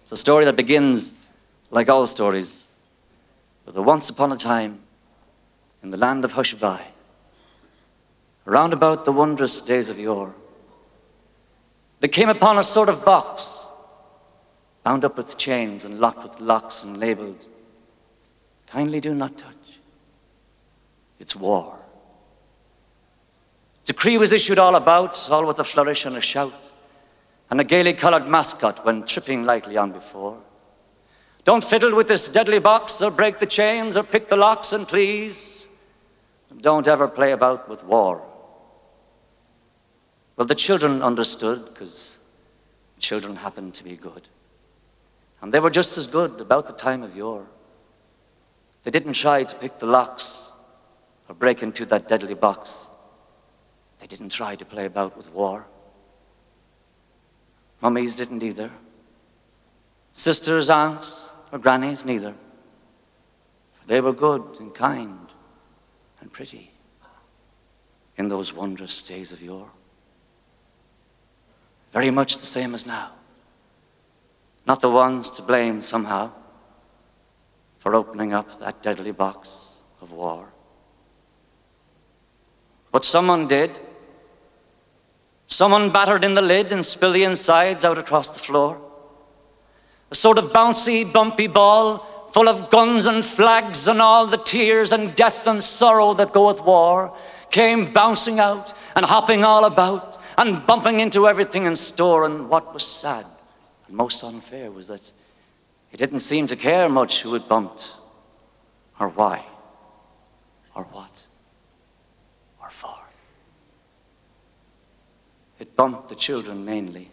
It's a story that begins, like all stories, with a once upon a time in the land of Hushbai, around about the wondrous days of yore. They came upon a sort of box, bound up with chains and locked with locks and labeled, "Kindly do not touch. It's war." Decree was issued all about, all with a flourish and a shout, and a gaily coloured mascot went tripping lightly on before. "Don't fiddle with this deadly box, or break the chains, or pick the locks, and please, don't ever play about with war." Well, the children understood, because children happened to be good. And they were just as good about the time of yore. They didn't try to pick the locks or break into that deadly box. They didn't try to play about with war. Mummies didn't either. Sisters, aunts, or grannies, neither. For they were good and kind and pretty in those wondrous days of yore. Very much the same as now. Not the ones to blame somehow for opening up that deadly box of war. But someone did. Someone battered in the lid and spilled the insides out across the floor. A sort of bouncy, bumpy ball full of guns and flags and all the tears and death and sorrow that go with war came bouncing out and hopping all about and bumping into everything in store. And what was sad and most unfair was that he didn't seem to care much who it bumped, or why, or what, or for. It bumped the children mainly.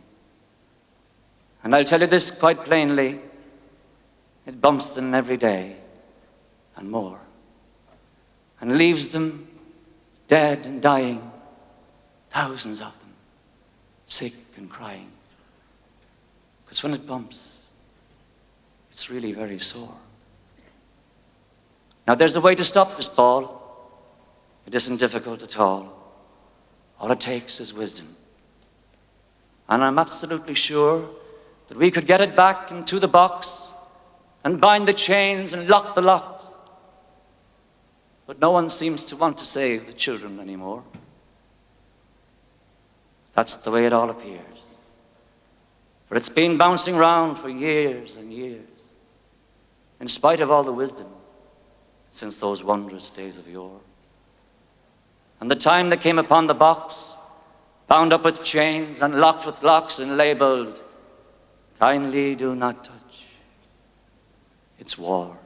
And I'll tell you this quite plainly, it bumps them every day and more, and leaves them dead and dying, thousands of them, sick and crying. Because when it bumps, it's really very sore. Now there's a way to stop this ball. It isn't difficult at all. All it takes is wisdom. And I'm absolutely sure that we could get it back into the box and bind the chains and lock the locks. But no one seems to want to save the children anymore. That's the way it all appears. For it's been bouncing round for years and years, in spite of all the wisdom, since those wondrous days of yore. And the time they came upon the box, bound up with chains and locked with locks and labeled, "Kindly do not touch. It's war."